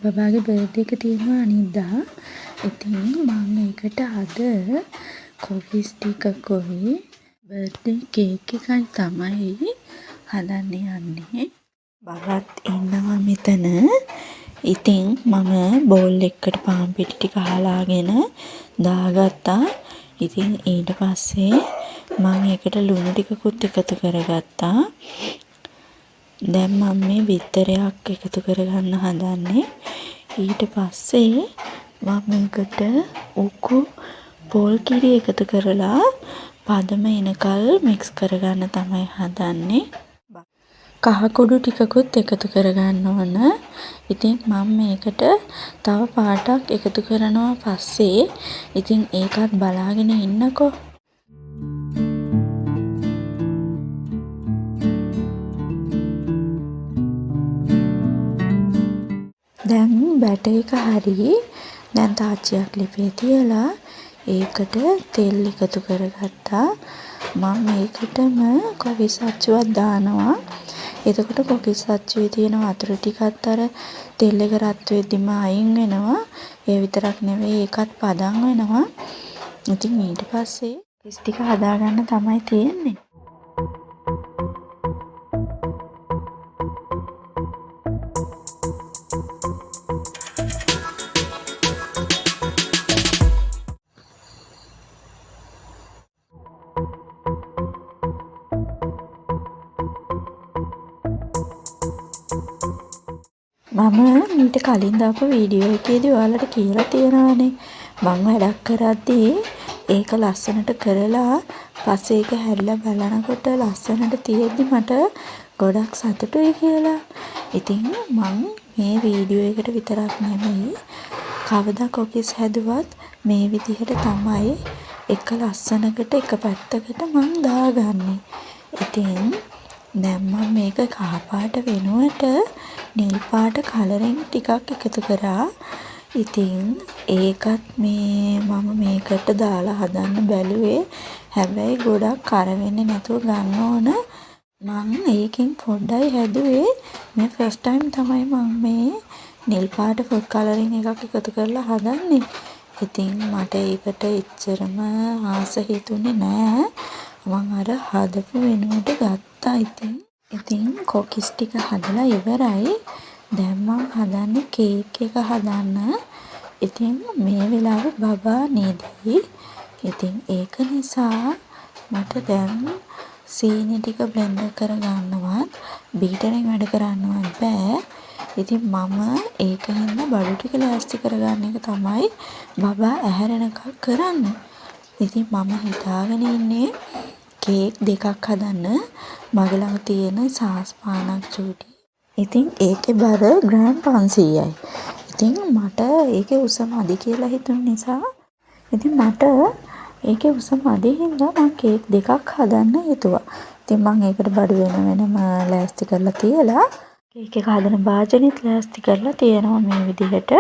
බබාගේ birthday එක තියෙනවා අනිද්දා. ඉතින් මම ඒකට අද කුකීස් ටිකකුයි බර්ත්ඩේ කේක් එකයි තමයි හදන්න යන්නේ. බබත් ඉන්නවා මෙතන. ඉතින් මම බෝල් එකකට පාන් පිටි ටික හලාගෙන දාගත්තා. ඉතින් ඊට පස්සේ මම ඒකට ලුණු ටිකකුත් එකතු කරගත්තා. දැන් මම මේ බිත්තරයක් එකතු කරගන්න හදන්නේ. ඊට පස්සේ මම මේකට උකු පොල් කිරි එකතු කරලා පදම එනකල් මික්ස් කරගන්න තමයි හදන්නේ. කහ කුඩු ටිකකුත් එකතු කරගන්න ඕන. ඉතින් මම මේකට තව පාටක් එකතු කරනවා පස්සේ. ඉතින් ඒකත් බලාගෙන ඉන්නකෝ. දැන් බැටර් එක හරි. දැන් තාච්චියක් ලිපේ තියලා ඒකට තෙල් එකතු කරගත්තා. මම මේකටම කොකිස් අච්චුවක් දානවා. එතකොට කොකිස් අච්චුවේ තියෙන වතුර ටිකත් අර තෙල් එක රත් වෙද්දිම අයින් වෙනවා. ඒ විතරක් නෙවෙයි ඒකත් පදම් වෙනවා. ඉතින් ඊට පස්සේ කොකිස් ටික හදාගන්න තමයි තියෙන්නේ. මම මීට කලින් දාපු වීඩියෝ එකේදී ඔයාලට කියලා තියෙනවානේ මම වැඩක් කරද්දී ඒක ලස්සනට කරලා පස්සේ ඒක හැරිලා බලනකොට ලස්සනට තියෙද්දි මට ගොඩක් සතුටුයි කියලා. ඉතින් මම මේ වීඩියෝ එකට විතරක් නෙමෙයි කවදා කොකිස් හැදුවත් මේ විදිහට තමයි එක ලස්සනකට එක පැත්තකට මම දාගන්නේ. ඉතින් දැන් මම මේක කහ පාට වෙනුවට නිල් පාට කලරින් ටිකක් එකතු කරා. ඉතින් ඒකත් මම මේකට දාලා හදන්න බැලුවේ. හැබැයි ගොඩක් කර වෙන්නේ නැතුව ගන්න ඕන. මම ඒකෙන් පොඩ්ඩයි හැදුවේ. මේ ෆස්ට් ටයිම් තමයි මම මේ නිල් පාට ෆුඩ් කලරින් එකක් එකතු කරලා හදන්නේ. ඉතින් මට ඒකට එච්චරම ආස හිතුනේ නෑ. මම අර හදපු වෙනුවට ගත්තා. ඉතින් කොකිස් ටික හදලා ඉවරයි. දැන් මම හදන්නේ කේක් එක හදන්න. ඉතින් මේ වෙලාවේ බබා නිදි. ඉතින් ඒක නිසා මට දැන් සීනි ටික බ්ලෙන්ඩර් කරගන්නවත් බීටරෙන් වැඩ කරන්නවත් බෑ. ඉතින් මම ඒකින්ද බඩු ටික ලෑස්ති කරගන්න එක තමයි බබා ඇහැරෙනකල් කරන්නේ. ඉතින් මම හිතාගෙන ඉන්නේ කේක් දෙකක් හදන්න. මගේ ළඟ තියෙන සාස් පානක් චූටි. ඉතින් ඒකේ බර ග්‍රෑම් 500යි. ඉතින් මට ඒකේ උස මදි කියලා හිතුන නිසා ඉතින් මට ඒකේ උස මදි හින්දා මම කේක් දෙකක් හදන්න හිතුවා. ඉතින් මම ඒකට බඩු වෙනම ලෑස්ති කරලා තියලා කේක් එක හදන භාජනෙත් ලෑස්ති කරලා තියෙනවා මේ විදිහට.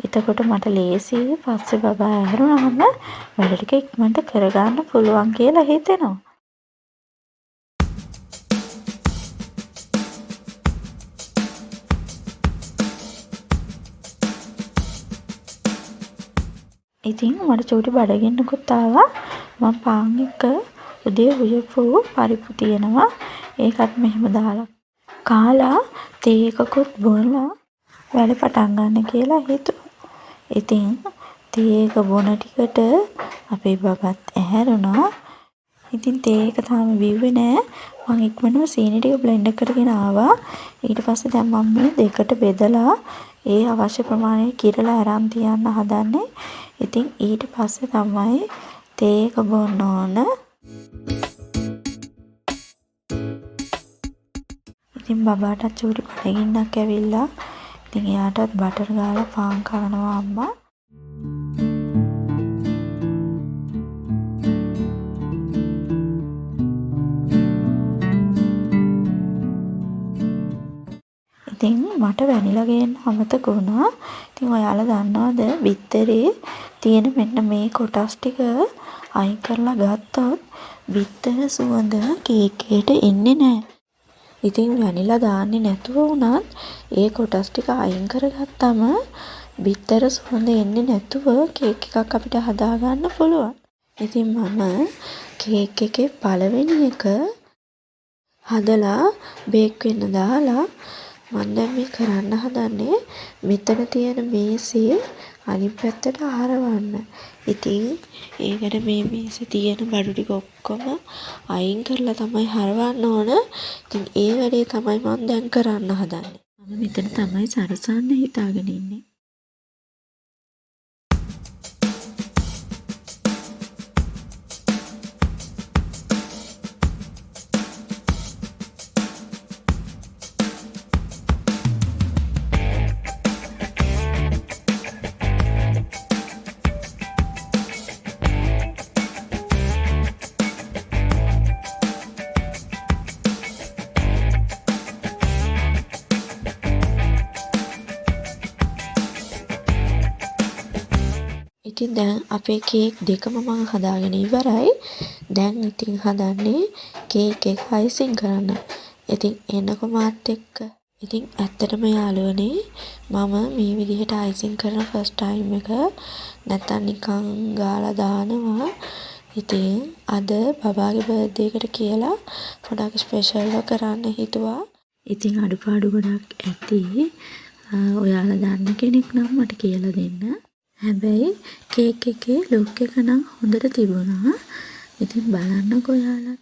එතකොට මට ලේසි පස්සේ බබා ඇහැරුණාම වැඩ ටික ඉක්මනට කරගන්න පුළුවන් කියලා හිතෙනවා. ඉතින් මට චූටි බඩගින්නකුත් ආවා. මම පාන් එක උදේ උයපු පරිප්පු තියෙනවා. ඒකත් මෙහෙම දාලා කාලා තේ එකකුත් බොනලා වැඩ පටන් ගන්න කියලා හිතුවා. ඉතින් තේ එක බොන ටිකට අපේ බබත් ඇහැරුණා. ඉතින් තේ එක තාම බිව්වේ නෑ. මම ඉක්මනටම සීනි ටික බ්ලෙන්ඩර් කරගෙන ආවා. ඊට පස්සේ දැන් මම මේ දෙකට බෙදලා ඒ අවශ්‍ය ප්‍රමාණයට කිරලා අරන් තියන්න හදන්නේ. ඉතින් ඊට පස්සේ තමයි තේ එක බොන්න ඕන. ඉතින් බබාටත් චූටි බඩගින්නක් ඇවිල්ලා. ඉතින් එයාටත් බටර් ගාලා පාන් කනවා අම්මා. ඉතින් මට වැනිලා ගේන්න අමතක වුණා. ඉතින් ඔයාලා දන්නවද බිත්තරේ තියෙන මෙන්න මේ කොටස් ටික අයින් කරලා ගත්තොත් බිත්තර සුවඳ කේක් එකට එන්නේ නැහැ. ඉතින් වැනිලා දාන්නේ නැතුව වුණත් ඒ කොටස් ටික අයින් කරගත්තම බිත්තර සුවඳ එන්නේ නැතුව කේක් එකක් අපිට හදාගන්න පුළුවන්. ඉතින් මම කේක් එකේ පළවෙනි එක හදලා බේක් වෙන්න දාලා මම දැන් මේ කරන්න හදන්නේ මෙතන තියෙන මේසේ අනිත් පැත්තට හරවන්න. ඉතින් ඒකට මේ මේසේ තියෙන බඩු ටික ඔක්කොම අයින් කරලා තමයි හරවන්න ඕන. ඉතින් ඒ වැඩේ තමයි මම දැන් කරන්න හදන්නේ. මම මෙතන තමයි සරසන්න හිතාගෙන ඉන්නේ. ඉතින් දැන් අපේ කේක් දෙකම මම හදාගෙන ඉවරයි. දැන් ඉතින් හදන්නේ කේක් එක අයිසිං කරන්න. ඉතින් එන්නකො මාත් එක්ක. ඉතින් ඇත්තටම යාළුවනේ මම මේ විදිහට අයිසිං කරන ෆස්ට් ටයිම් එක නැත්තම් නිකන් ගාලා දානවා. ඉතින් අද බබාගේ බර්ත්ඩේ එකට කියලා පොඩක් ස්පෙෂල්ව කරන්න හිතුවා. ඉතින් අඩුපාඩු ගොඩක් ඇති. ඔයාලා දන්න කෙනෙක් නම් මට කියලා දෙන්න. හැබැයි කේක් එකේ ලුක් එක නම් හොඳට තිබුණා. ඉතින් බලන්නකෝ ඔයාලා.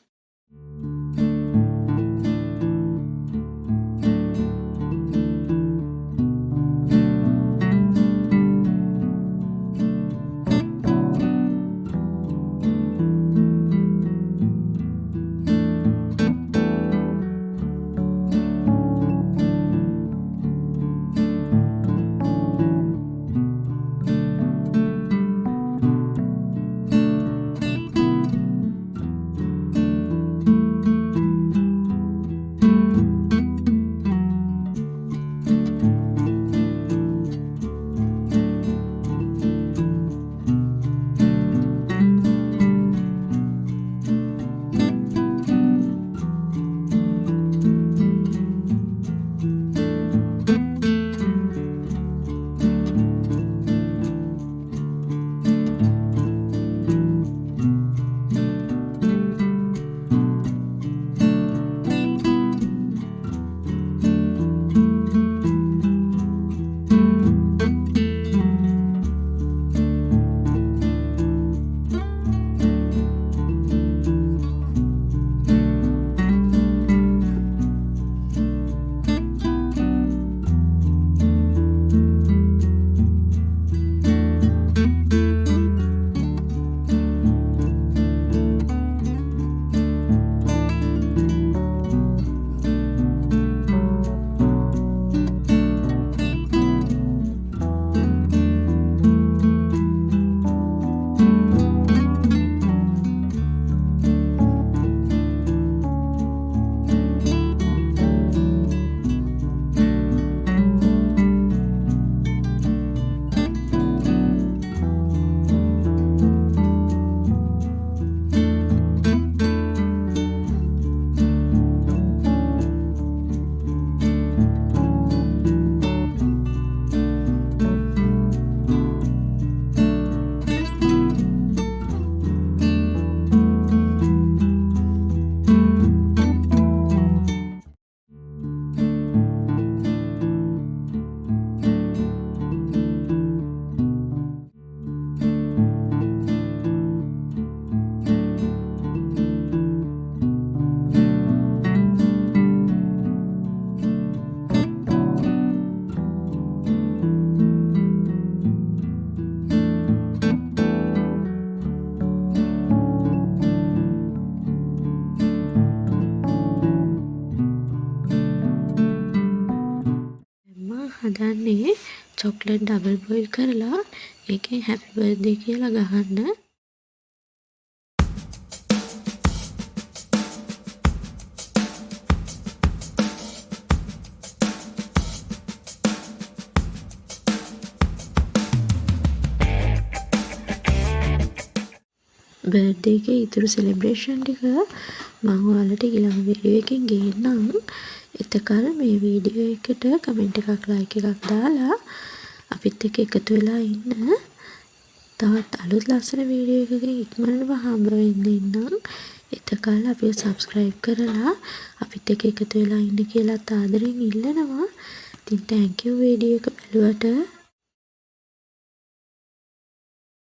හදන්නේ චොක්ලට් ඩබල් බොයිල් කරලා ඒකෙන් හැපි බර්ත්ඩේ කියලා ගහන්න. බර්ත්ඩේ එකේ ඉතුරු සෙලිබ්‍රේෂන් ටික මම ඔයාලට ඊළඟ වීඩියෝ එකෙන් ගේන්නම්. එතකල් මේ වීඩියෝ එකට කමෙන්ට් එකක් ලයික් එකක් දාලා අපිත් එක්ක එකතු වෙලා ඉන්න. තවත් අලුත් ලස්සන වීඩියෝ එකකින් ඉක්මනටම හම්බ වෙන්න ඉන්නම්. එතකල් අපිව සබ්ස්ක්‍රයිබ් කරලා අපිත් එක්ක එකතු වෙලා ඉන්න කියලා ආදරෙන් ඉල්ලනවා. ඉතින් thank you වීඩියෝ එක බලුවට.